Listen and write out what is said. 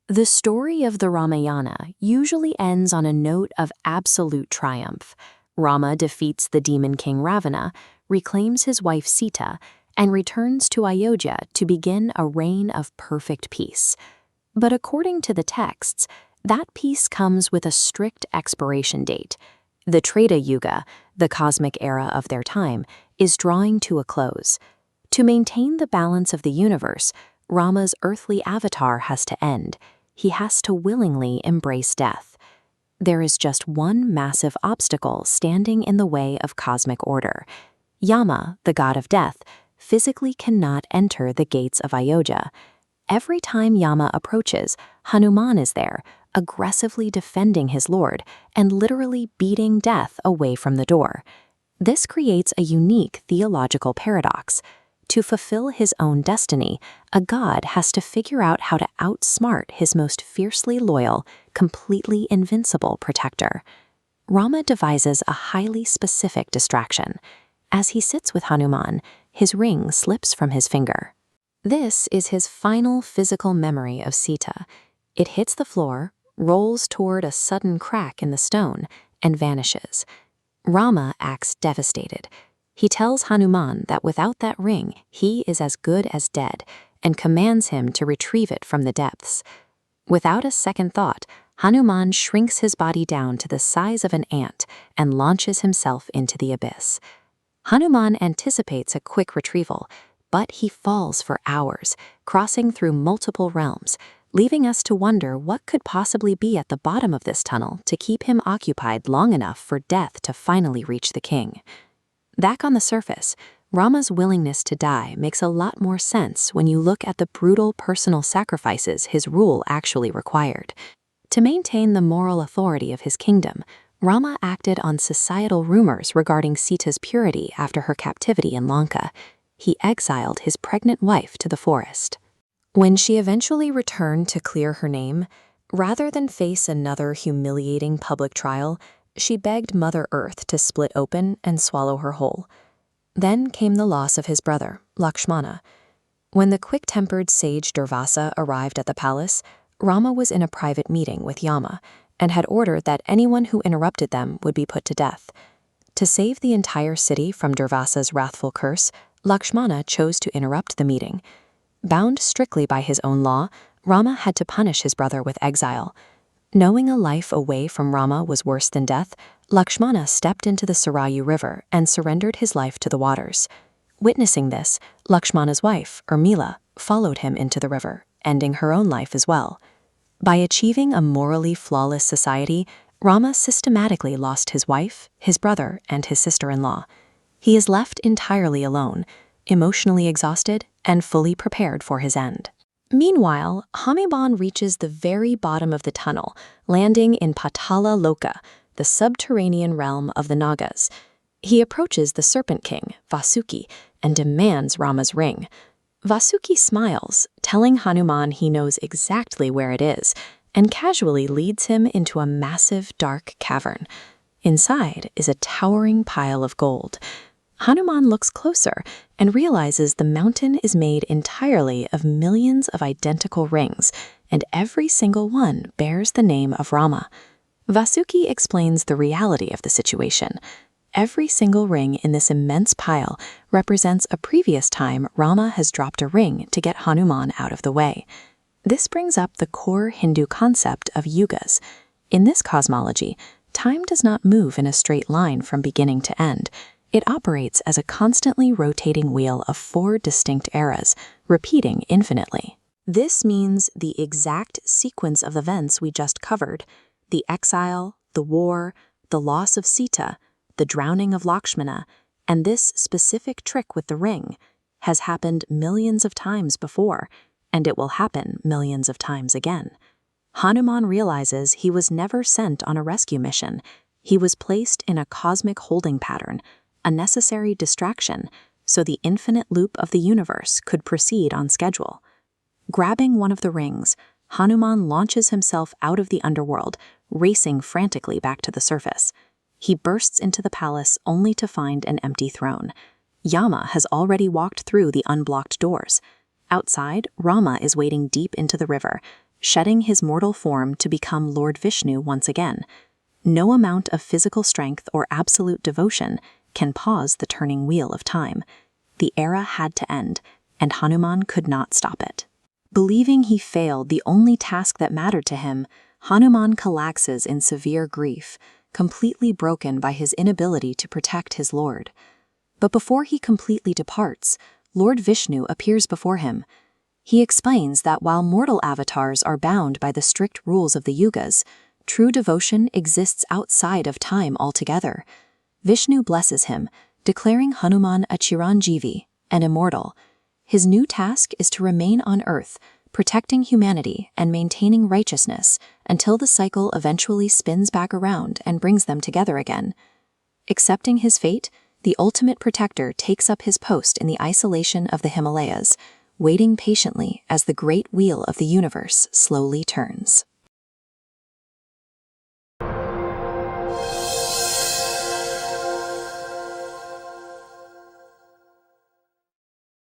The story of the Ramayana usually ends on a note of absolute triumph. Rama defeats the demon king Ravana, reclaims his wife Sita, and returns to Ayodhya to begin a reign of perfect peace. But according to the texts, that peace comes with a strict expiration date. The Treta Yuga, the cosmic era of their time, is drawing to a close. To maintain the balance of the universe, Rama's earthly avatar has to end. He has to willingly embrace death. There is just one massive obstacle standing in the way of cosmic order. Yama, the god of death, physically cannot enter the gates of Ayodhya. Every time Yama approaches, Hanuman is there, aggressively defending his lord and literally beating death away from the door. This creates a unique theological paradox. To fulfill his own destiny, a god has to figure out how to outsmart his most fiercely loyal, completely invincible protector. Rama devises a highly specific distraction. As he sits with Hanuman, his ring slips from his finger. This is his final physical memory of Sita. It hits the floor, rolls toward a sudden crack in the stone, and vanishes. Rama acts devastated. He tells Hanuman that without that ring, he is as good as dead, and commands him to retrieve it from the depths. Without a second thought, Hanuman shrinks his body down to the size of an ant and launches himself into the abyss. Hanuman anticipates a quick retrieval, but he falls for hours, crossing through multiple realms, leaving us to wonder what could possibly be at the bottom of this tunnel to keep him occupied long enough for death to finally reach the king. Back on the surface, Rama's willingness to die makes a lot more sense when you look at the brutal personal sacrifices his rule actually required. To maintain the moral authority of his kingdom, Rama acted on societal rumors regarding Sita's purity after her captivity in Lanka. He exiled his pregnant wife to the forest. When she eventually returned to clear her name, rather than face another humiliating public trial, she begged Mother Earth to split open and swallow her whole. Then came the loss of his brother, Lakshmana. When the quick-tempered sage Durvasa arrived at the palace, Rama was in a private meeting with Yama and had ordered that anyone who interrupted them would be put to death. To save the entire city from Durvasa's wrathful curse, Lakshmana chose to interrupt the meeting. Bound strictly by his own law, Rama had to punish his brother with exile. Knowing a life away from Rama was worse than death, Lakshmana stepped into the Sarayu River and surrendered his life to the waters. Witnessing this, Lakshmana's wife, Urmila, followed him into the river, ending her own life as well. By achieving a morally flawless society, Rama systematically lost his wife, his brother, and his sister-in-law. He is left entirely alone, emotionally exhausted, and fully prepared for his end. Meanwhile, Hanuman reaches the very bottom of the tunnel, landing in Patala Loka, the subterranean realm of the Nagas. He approaches the Serpent King, Vasuki, and demands Rama's ring. Vasuki smiles, telling Hanuman he knows exactly where it is, and casually leads him into a massive dark cavern. Inside is a towering pile of gold. Hanuman looks closer and realizes the mountain is made entirely of millions of identical rings, and every single one bears the name of Rama. Vasuki explains the reality of the situation. Every single ring in this immense pile represents a previous time Rama has dropped a ring to get Hanuman out of the way. This brings up the core Hindu concept of yugas. In this cosmology, time does not move in a straight line from beginning to end. It operates as a constantly rotating wheel of 4 distinct eras, repeating infinitely. This means the exact sequence of events we just covered, the exile, the war, the loss of Sita, the drowning of Lakshmana, and this specific trick with the ring, has happened millions of times before, and it will happen millions of times again. Hanuman realizes he was never sent on a rescue mission. He was placed in a cosmic holding pattern, a necessary distraction, so the infinite loop of the universe could proceed on schedule. Grabbing one of the rings, Hanuman launches himself out of the underworld, racing frantically back to the surface. He bursts into the palace only to find an empty throne. Yama has already walked through the unblocked doors. Outside, Rama is wading deep into the river, shedding his mortal form to become Lord Vishnu once again. No amount of physical strength or absolute devotion can pause the turning wheel of time. The era had to end, and Hanuman could not stop it. Believing he failed the only task that mattered to him, Hanuman collapses in severe grief, completely broken by his inability to protect his lord. But before he completely departs, Lord Vishnu appears before him. He explains that while mortal avatars are bound by the strict rules of the yugas, true devotion exists outside of time altogether. Vishnu blesses him, declaring Hanuman a Chiranjeevi, an immortal. His new task is to remain on Earth, protecting humanity and maintaining righteousness until the cycle eventually spins back around and brings them together again. Accepting his fate, the ultimate protector takes up his post in the isolation of the Himalayas, waiting patiently as the great wheel of the universe slowly turns.